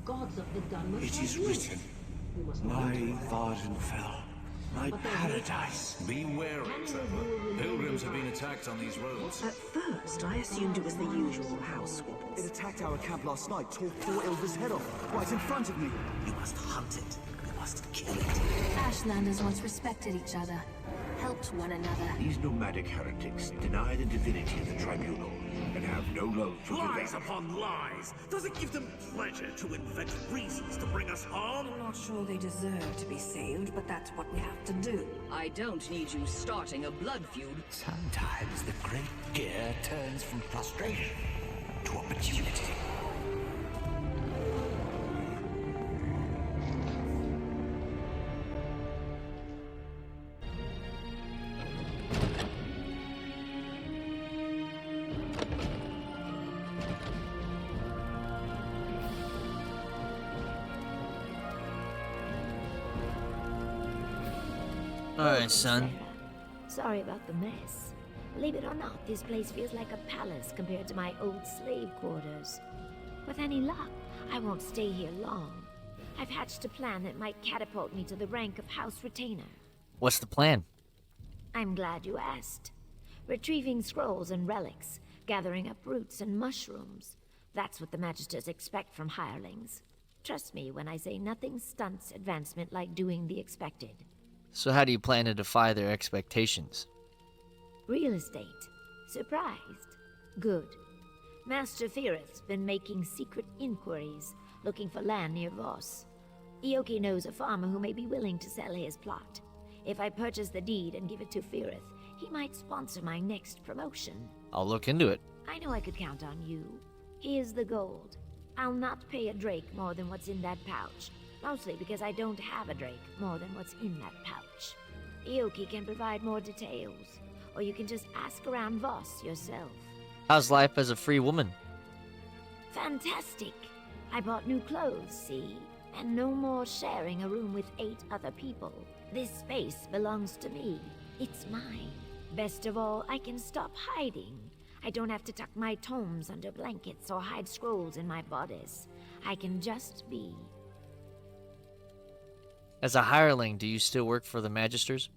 gods of the gun must It have is you. written, You must my know. Vvardenfell, my But there's no paradise. Be wary, Trevor. Pilgrims have been attacked on these roads. At first, I assumed it was the usual house squabbles. It attacked our camp last night, tore poor Ilva's head off, right in front of me. You must hunt it. You must kill it. Ashlanders once respected each other, helped one another. These nomadic heretics deny the divinity of the tribunal and have no love for Lies revenge. upon lies! Does it give them pleasure to invent reasons to bring us harm? I'm not sure they deserve to be saved, but that's what we have to do. I don't need you starting a blood feud. Sometimes the great gear turns from frustration to opportunity. Alright, son. Sorry about the mess. Believe it or not, this place feels like a palace compared to my old slave quarters. With any luck, I won't stay here long. I've hatched a plan that might catapult me to the rank of House Retainer. What's the plan? I'm glad you asked. Retrieving scrolls and relics, gathering up roots and mushrooms. That's what the Magisters expect from hirelings. Trust me when I say nothing stunts advancement like doing the expected. So how do you plan to defy their expectations? Real estate. Surprised? Good. Master Firith's been making secret inquiries, looking for land near Voss. Ioki knows a farmer who may be willing to sell his plot. If I purchase the deed and give it to Firith, he might sponsor my next promotion. I'll look into it. I know I could count on you. Here's the gold. I'll not pay a drake more than what's in that pouch. Mostly because I don't have a drake more than what's in that pouch. Ioki can provide more details, or you can just ask around Voss yourself. How's life as a free woman? Fantastic! I bought new clothes, see? And no more sharing a room with 8 other people. This space belongs to me. It's mine. Best of all, I can stop hiding. I don't have to tuck my tomes under blankets or hide scrolls in my bodice. I can just be. As a hireling, do you still work for the Magisters?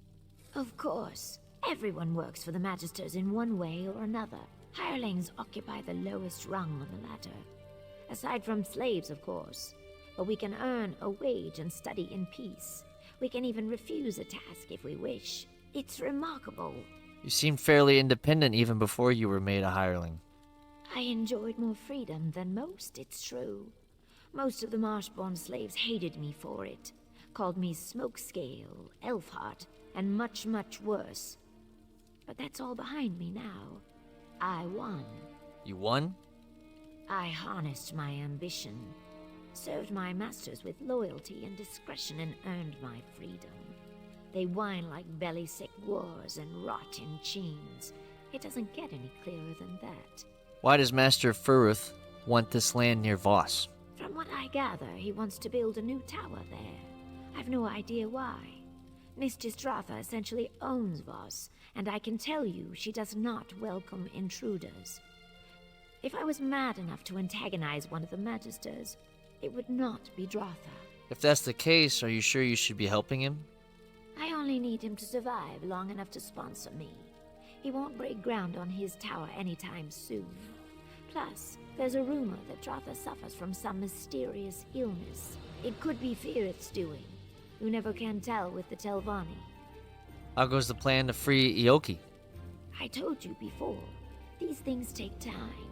Of course. Everyone works for the Magisters in one way or another. Hirelings occupy the lowest rung on the ladder. Aside from slaves, of course. But we can earn a wage and study in peace. We can even refuse a task if we wish. It's remarkable. You seemed fairly independent even before you were made a hireling. I enjoyed more freedom than most, it's true. Most of the Marshborn slaves hated me for it. Called me Smokescale, Elfheart, and much, much worse. But that's all behind me now. I won. You won? I harnessed my ambition, served my masters with loyalty and discretion, and earned my freedom. They whine like belly-sick wars and rot in chains. It doesn't get any clearer than that. Why does Master Firith want this land near Voss? From what I gather, he wants to build a new tower there. I've no idea why. Mistress Dratha essentially owns Voss, and I can tell you she does not welcome intruders. If I was mad enough to antagonize one of the Magisters, it would not be Dratha. If that's the case, are you sure you should be helping him? I only need him to survive long enough to sponsor me. He won't break ground on his tower anytime soon. Plus, there's a rumor that Dratha suffers from some mysterious illness. It could be Firith's doing. You never can tell with the Telvanni. How goes the plan to free Ioki? I told you before, these things take time.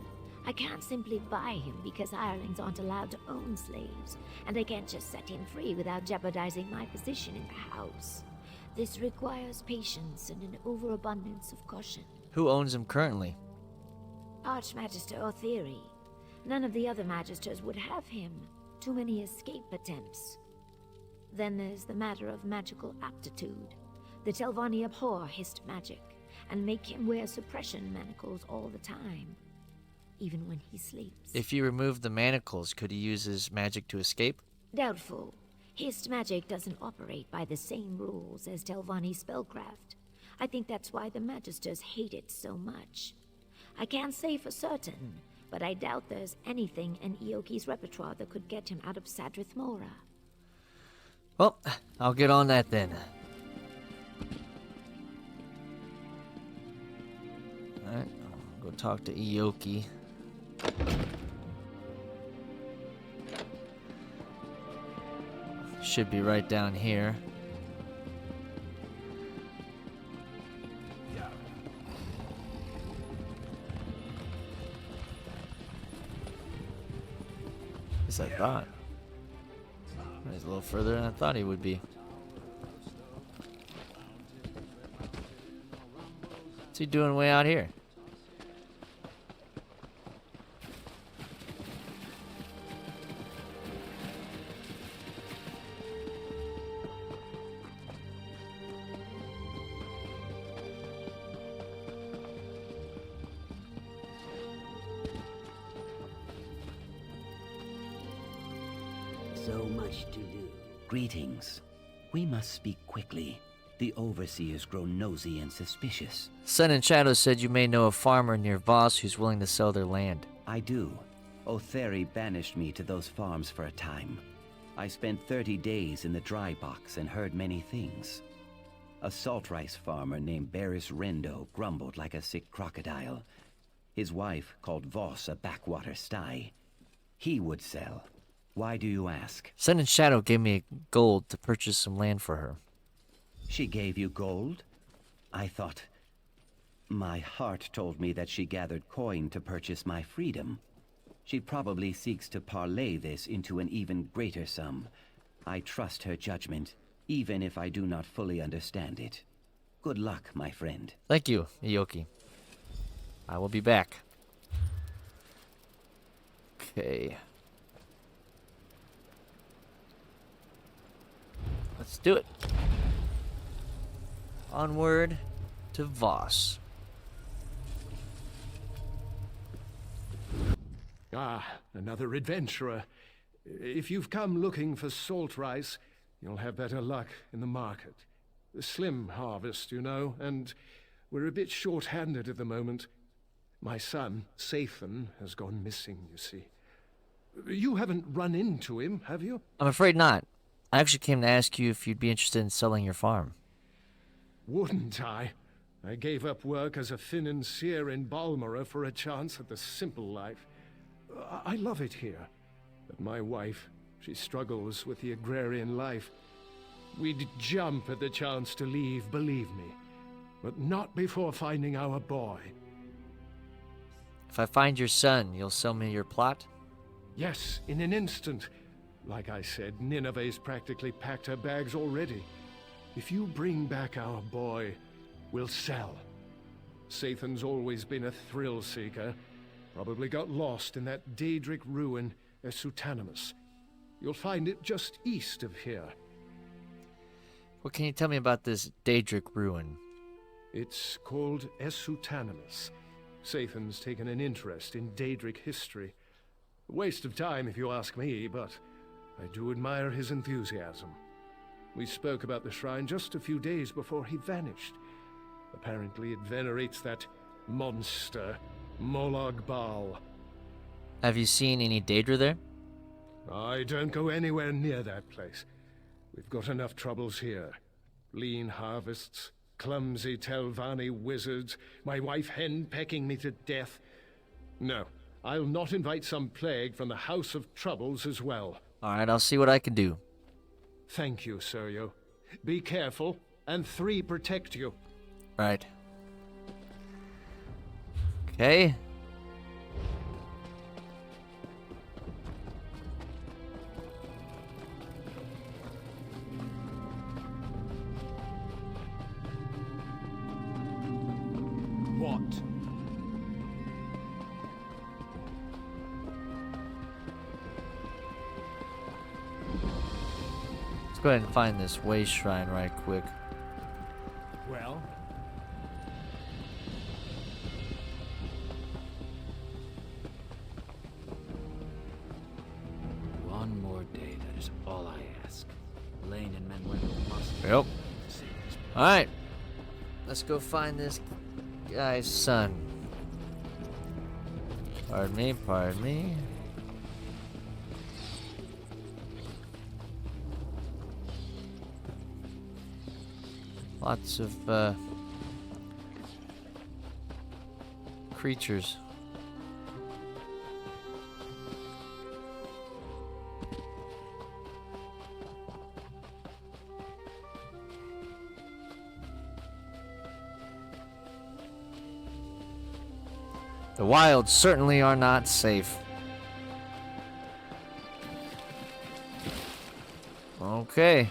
I can't simply buy him because hirelings aren't allowed to own slaves, and I can't just set him free without jeopardizing my position in the house. This requires patience and an overabundance of caution. Who owns him currently? Archmagister Otheri. None of the other Magisters would have him. Too many escape attempts. Then there's the matter of magical aptitude. The Telvanni abhor hissed magic, and make him wear suppression manacles all the time, even when he sleeps. If you remove the manacles, could he use his magic to escape? Doubtful. Hissed magic doesn't operate by the same rules as Telvanni spellcraft. I think that's why the Magisters hate it so much. I can't say for certain, but I doubt there's anything in Ioki's repertoire that could get him out of Sadrith Mora. Well, I'll get on that then. Alright, I'll go talk to Ioki. Should be right down here. As I thought. He's a little further than I thought he would be. What's he doing way out here? So much to do. Greetings. We must speak quickly. The overseers grow nosy and suspicious. Sun and Shadow said you may know a farmer near Voss who's willing to sell their land. I do. Otheri banished me to those farms for a time. I spent 30 days in the dry box and heard many things. A salt rice farmer named Barris Rendo grumbled like a sick crocodile. His wife called Voss a backwater sty. He would sell. Why do you ask? Sun and Shadow gave me gold to purchase some land for her. She gave you gold? I thought... My heart told me that she gathered coin to purchase my freedom. She probably seeks to parlay this into an even greater sum. I trust her judgment, even if I do not fully understand it. Good luck, my friend. Thank you, Ioki. I will be back. Okay. Let's do it. Onward to Voss. Ah, another adventurer. If you've come looking for salt rice, you'll have better luck in the market. A slim harvest, you know, and we're a bit short-handed at the moment. My son, Sathan, has gone missing, you see. You haven't run into him, have you? I'm afraid not. I actually came to ask you if you'd be interested in selling your farm. Wouldn't I? I gave up work as a financier in Balmora for a chance at the simple life. I love it here. But my wife, she struggles with the agrarian life. We'd jump at the chance to leave, believe me. But not before finding our boy. If I find your son, you'll sell me your plot? Yes, in an instant. Like I said, Nineveh's practically packed her bags already. If you bring back our boy, we'll sell. Sathan's always been a thrill-seeker. Probably got lost in that Daedric ruin, Esutanimus. You'll find it just east of here. What can you tell me about this Daedric ruin? It's called Esutanimus. Sathan's taken an interest in Daedric history. A waste of time if you ask me, but I do admire his enthusiasm. We spoke about the shrine just a few days before he vanished. Apparently it venerates that monster, Molag Bal. Have you seen any Daedra there? I don't go anywhere near that place. We've got enough troubles here. Lean harvests, clumsy Telvanni wizards, my wife hen-pecking me to death. No, I'll not invite some plague from the House of Troubles as well. Alright, I'll see what I can do. Thank you, Seryo. Be careful, and 3 protect you. Right. Okay. What? Let's go ahead and find this way shrine right quick. Well? One more day, that is all I ask. Lane and Manuel must... Yep. Alright. Let's go find this guy's son. Pardon me, pardon me. Lots of creatures. The wilds certainly are not safe. Okay.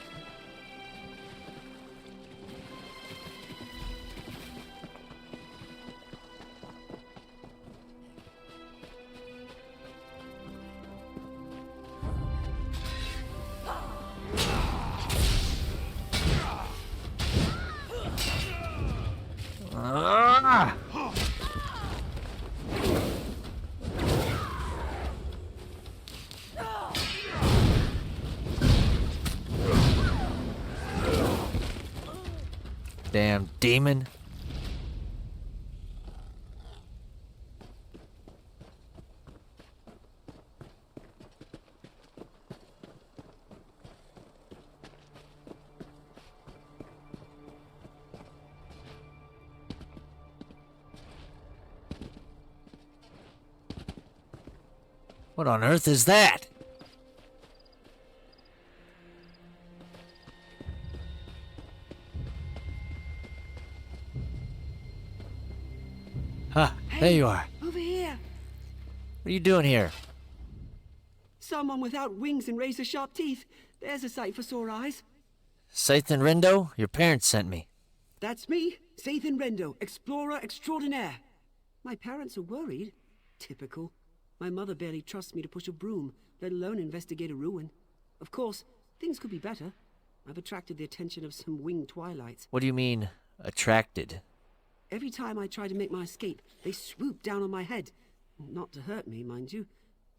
Ah! Damn demon. What on earth is that? Huh, there you are. Over here. What are you doing here? Someone without wings and razor-sharp teeth. There's a sight for sore eyes. Sathan Rendo? Your parents sent me. That's me, Sathan Rendo, explorer extraordinaire. My parents are worried. Typical. My mother barely trusts me to push a broom, let alone investigate a ruin. Of course, things could be better. I've attracted the attention of some winged twilights. What do you mean, attracted? Every time I try to make my escape, they swoop down on my head. Not to hurt me, mind you.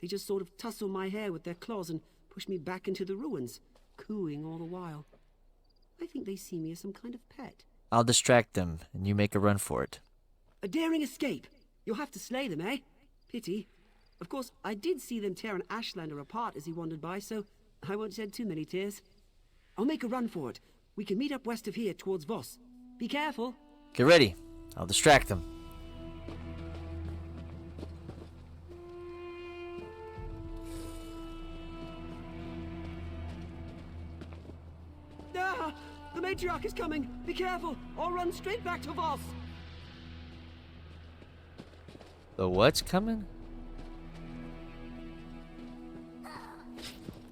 They just sort of tussle my hair with their claws and push me back into the ruins, cooing all the while. I think they see me as some kind of pet. I'll distract them, and you make a run for it. A daring escape. You'll have to slay them, eh? Pity. Of course, I did see them tear an Ashlander apart as he wandered by, so I won't shed too many tears. I'll make a run for it. We can meet up west of here towards Voss. Be careful. Get ready. I'll distract them. Ah! The matriarch is coming! Be careful, or run straight back to Voss! The what's coming?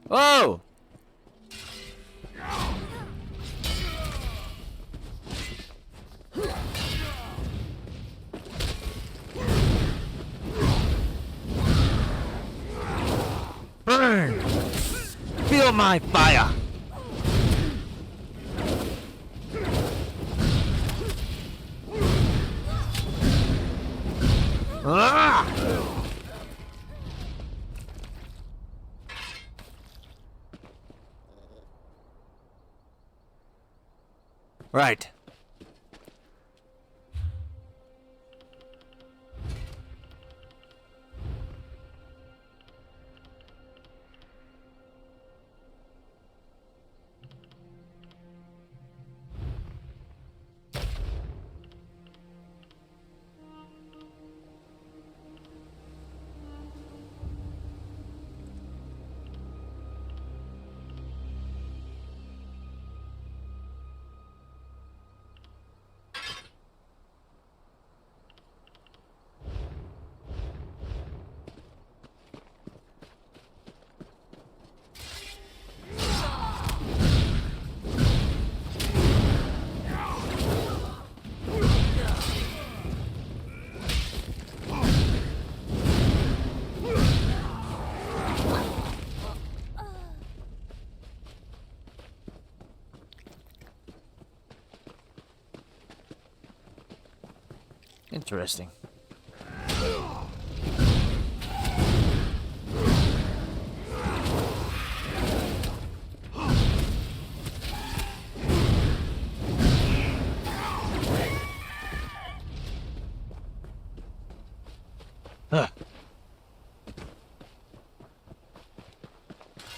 Oh! Burn! Feel my fire! Ah! Right. Interesting.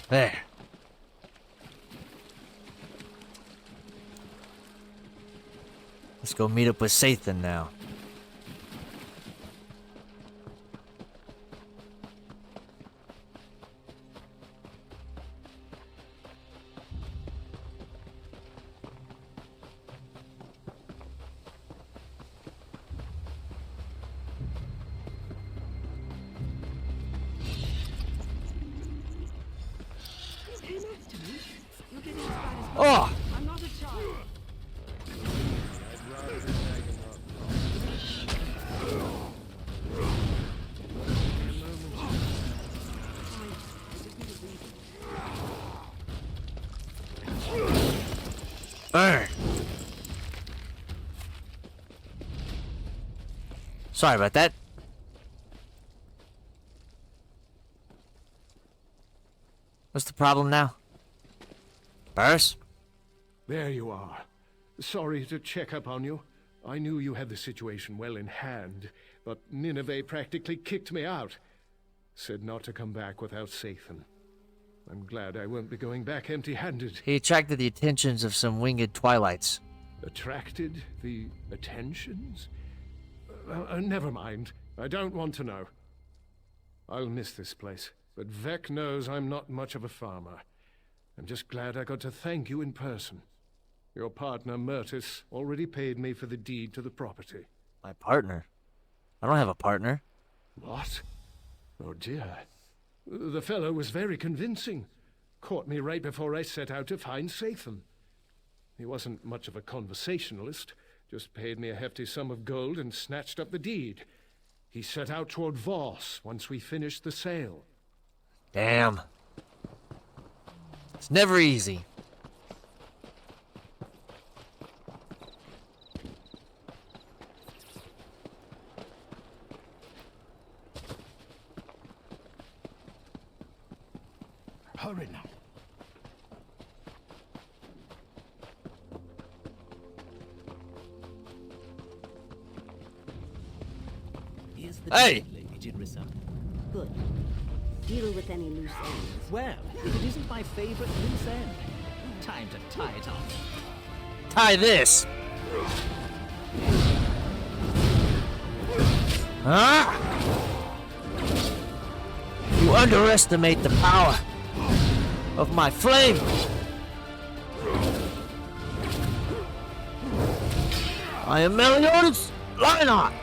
There. Let's go meet up with Sathan now. Oh! I'm not a child. Burn. Sorry about that. What's the problem now? Burris? There you are. Sorry to check up on you. I knew you had the situation well in hand, but Nineveh practically kicked me out. Said not to come back without Sathan. I'm glad I won't be going back empty-handed. He attracted the attentions of some winged twilights. Attracted the attentions? Never mind. I don't want to know. I'll miss this place, but Vec knows I'm not much of a farmer. I'm just glad I got to thank you in person. Your partner, Myrtis, already paid me for the deed to the property. My partner? I don't have a partner. What? Oh dear. The fellow was very convincing. Caught me right before I set out to find Sathan. He wasn't much of a conversationalist, just paid me a hefty sum of gold and snatched up the deed. He set out toward Voss once we finished the sale. Damn. It's never easy. Hurry now. Here's the Hey! deal, Lady Jinrisa. Good. Deal with any loose ends. Well, if it isn't my favorite loose end. Time to tie it off. Tie this! Huh? You underestimate the power of my flame! I am Meliodas Lionheart!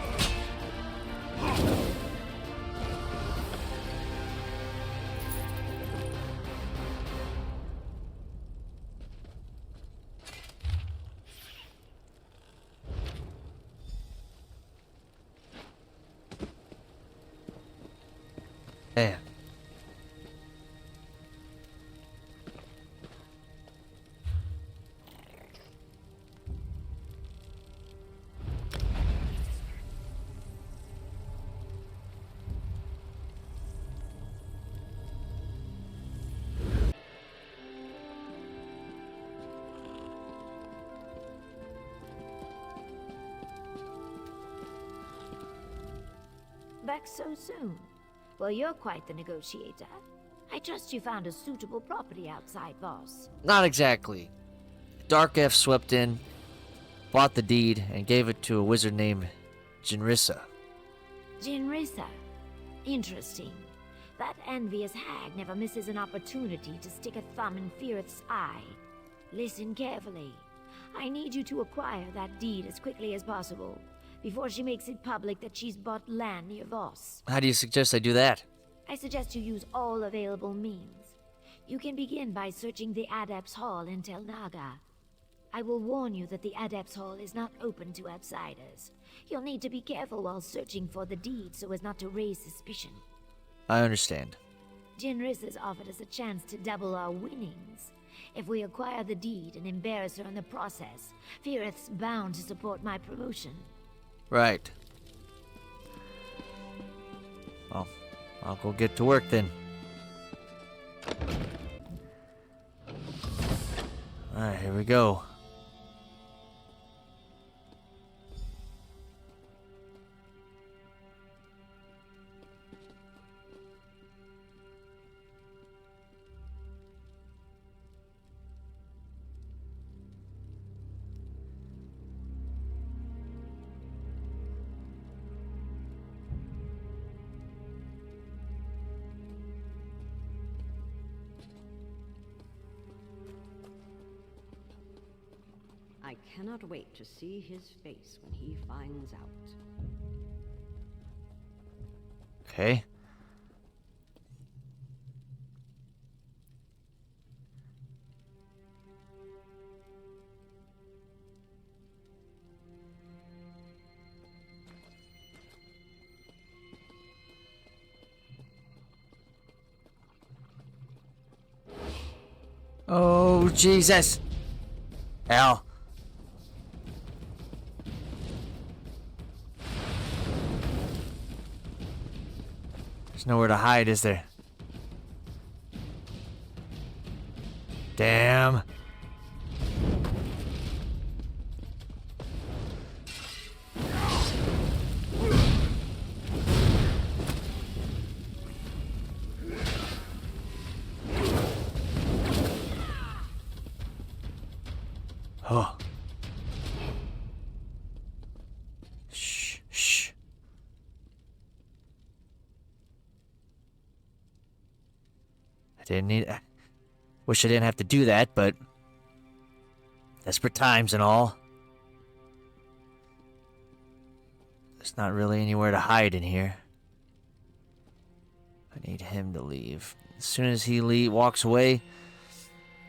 Damn. Back so soon? Well, you're quite the negotiator. I trust you found a suitable property outside Voss. Not exactly. Dark F swept in, bought the deed, and gave it to a wizard named Jinrisa. Jinrisa. Interesting. That envious hag never misses an opportunity to stick a thumb in Firith's eye. Listen carefully. I need you to acquire that deed as quickly as possible, before she makes it public that she's bought land near Voss. How do you suggest I do that? I suggest you use all available means. You can begin by searching the Adepts Hall in Tel Naga. I will warn you that the Adepts Hall is not open to outsiders. You'll need to be careful while searching for the deed so as not to raise suspicion. I understand. Jinris has offered us a chance to double our winnings. If we acquire the deed and embarrass her in the process, Firith's bound to support my promotion. Right. Well, I'll go get to work then. Alright, here we go. cannot wait to see his face when he finds out. Okay. Oh, Jesus. Al. There's nowhere to hide, is there? Damn. Oh. Shh, shh. Wish I didn't have to do that, but desperate times and all. There's not really anywhere to hide in here. I need him to leave. As soon as he walks away,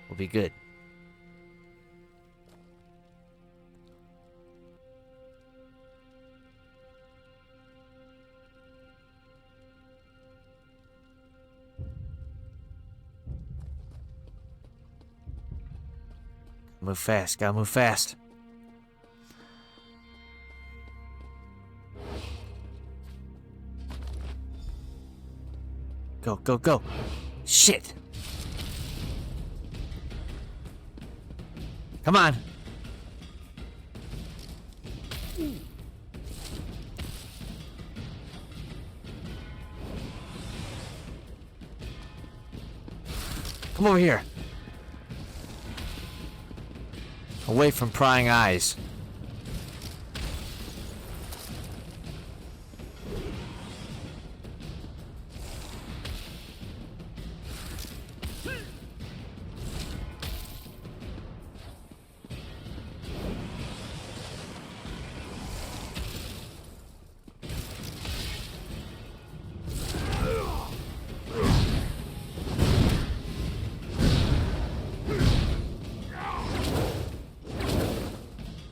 we'll be good. Move fast, gotta move fast. Go, go, go. Shit. Come on. Come over here. Away from prying eyes.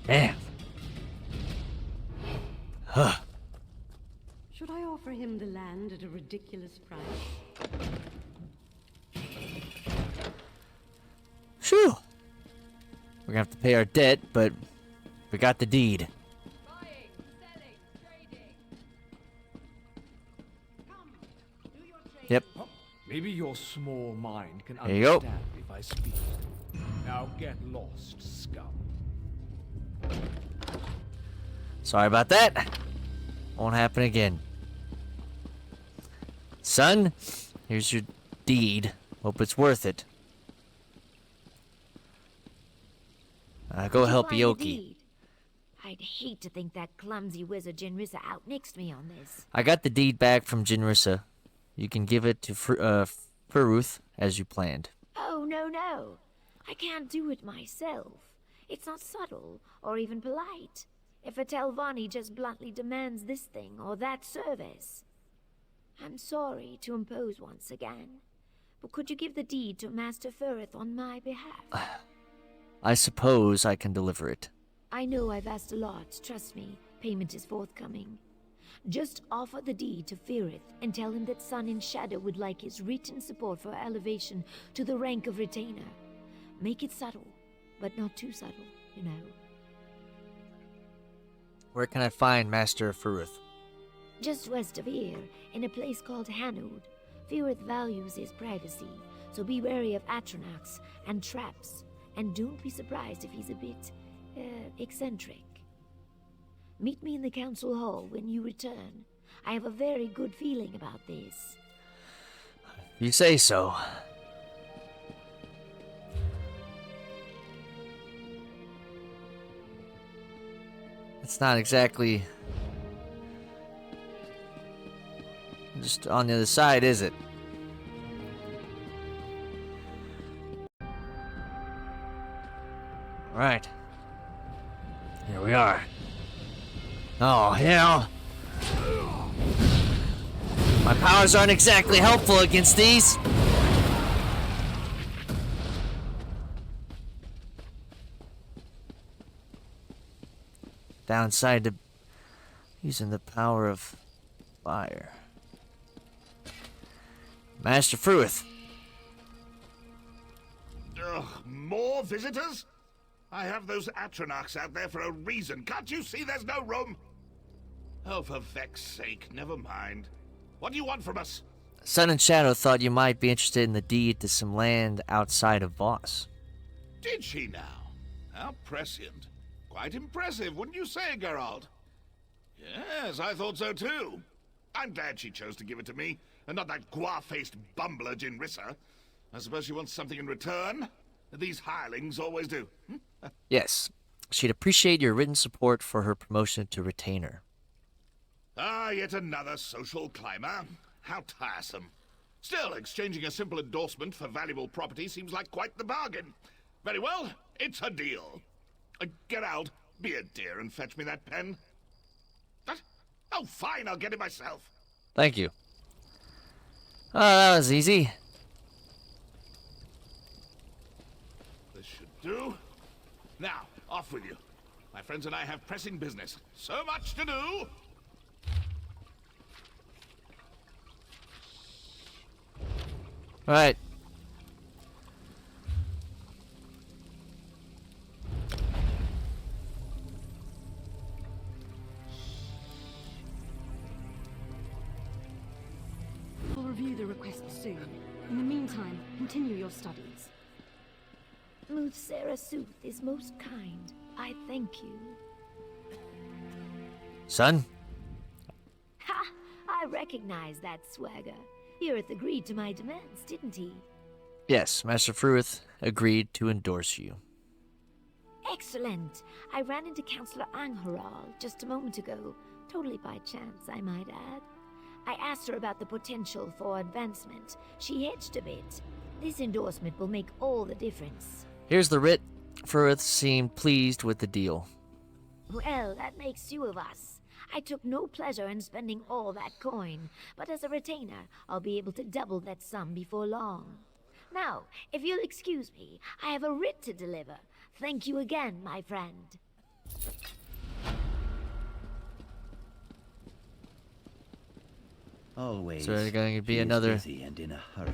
Damn. Huh. Should I offer him the land at a ridiculous price? Phew. We're gonna have to pay our debt, but we got the deed. Yep. Maybe your small mind can There you go. understand if I speak. Now get lost, scum. Sorry about that. Won't happen again. Son, here's your deed. Hope it's worth it. Go help Did you find the Yoki. deed? I'd hate to think that clumsy wizard Jinrisa outnixed me on this. I got the deed back from Jinrisa. You can give it to Faruth as you planned. Oh, no. I can't do it myself. It's not subtle or even polite. If a Telvanni just bluntly demands this thing or that service. I'm sorry to impose once again, but could you give the deed to Master Firith on my behalf? I suppose I can deliver it. I know I've asked a lot, trust me. Payment is forthcoming. Just offer the deed to Firith and tell him that Sun in Shadow would like his written support for elevation to the rank of retainer. Make it subtle, but not too subtle, you know. Where can I find Master Faruth? Just west of here, in a place called Hanoud. Firith values his privacy, so be wary of Atronachs and traps, and don't be surprised if he's a bit, eccentric. Meet me in the council hall when you return. I have a very good feeling about this. You say so. It's not exactly just on the other side, is it? Right. Here we are. Oh, hell. My powers aren't exactly helpful against these. Downside to using the power of fire. Master Fruith. Ugh, more visitors? I have those Atronachs out there for a reason. Can't you see there's no room? Oh, for Vex's sake, never mind. What do you want from us? Sun and Shadow thought you might be interested in the deed to some land outside of Voss. Did she now? How prescient. Quite impressive, wouldn't you say, Geralt? Yes, I thought so too. I'm glad she chose to give it to me, and not that gua-faced bumbler Jinrissa. I suppose she wants something in return? These hirelings always do. Yes, she'd appreciate your written support for her promotion to retainer. Ah, yet another social climber. How tiresome. Still, exchanging a simple endorsement for valuable property seems like quite the bargain. Very well, it's a deal. Get out, be a dear, and fetch me that pen. What? Oh, fine, I'll get it myself. Thank you. Oh, that was easy. This should do. Now, off with you. My friends and I have pressing business. So much to do! Alright. We'll review the request soon. In the meantime, continue your studies. Muthsera Sooth is most kind. I thank you. Son? Ha! I recognize that swagger. Irith agreed to my demands, didn't he? Yes, Master Fruith agreed to endorse you. Excellent! I ran into Counselor Angharal just a moment ago. Totally by chance, I might add. I asked her about the potential for advancement. She hedged a bit. This endorsement will make all the difference. Here's the writ. Fruith seemed pleased with the deal. Well, that makes two of us. I took no pleasure in spending all that coin, but as a retainer, I'll be able to double that sum before long. Now, if you'll excuse me, I have a writ to deliver. Thank you again, my friend. Always. So there's going to be she is another busy and in a hurry.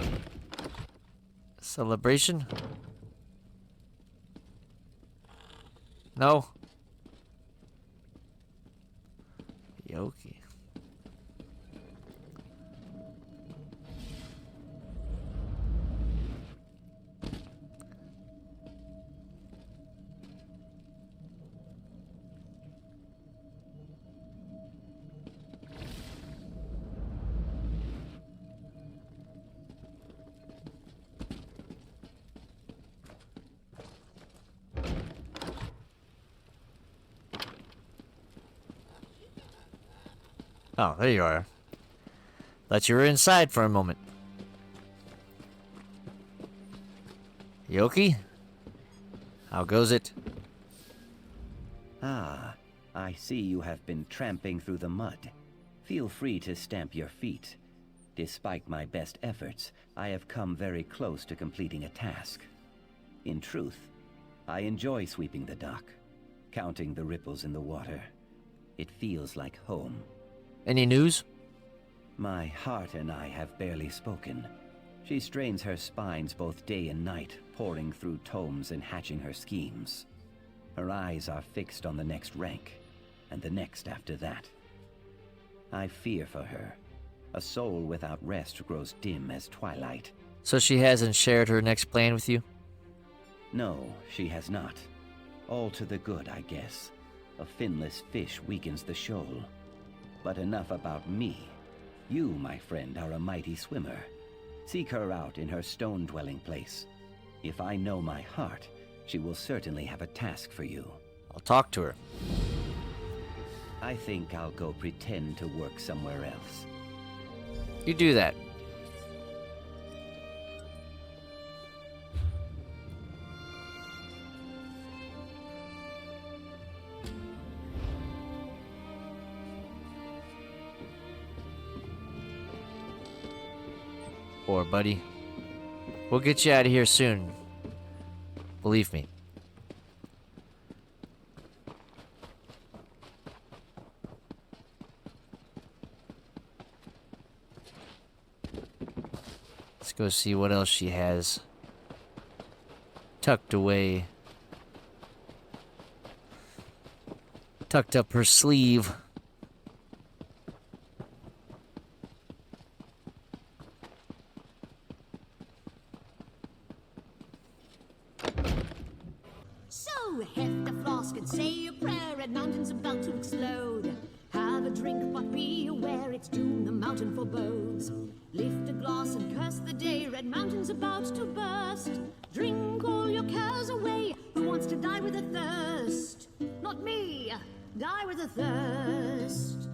celebration? No. Yoki. Oh, there you are. Thought you were inside for a moment. Yoki? How goes it? Ah, I see you have been tramping through the mud. Feel free to stamp your feet. Despite my best efforts, I have come very close to completing a task. In truth, I enjoy sweeping the dock, counting the ripples in the water. It feels like home. Any news? My heart and I have barely spoken. She strains her spines both day and night, poring through tomes and hatching her schemes. Her eyes are fixed on the next rank, and the next after that. I fear for her. A soul without rest grows dim as twilight. So she hasn't shared her next plan with you? No, she has not. All to the good, I guess. A finless fish weakens the shoal. But enough about me. You, my friend, are a mighty swimmer. Seek her out in her stone-dwelling place. If I know my heart, she will certainly have a task for you. I'll talk to her. I think I'll go pretend to work somewhere else. You do that. for, buddy. We'll get you out of here soon. Believe me. Let's go see what else she has tucked away. Tucked up her sleeve. So, heft a flask and say a prayer, Red Mountain's about to explode. Have a drink, but be aware it's doom, the mountain forebodes. Lift a glass and curse the day, Red Mountain's about to burst. Drink all your cares away, who wants to die with a thirst? Not me, die with a thirst.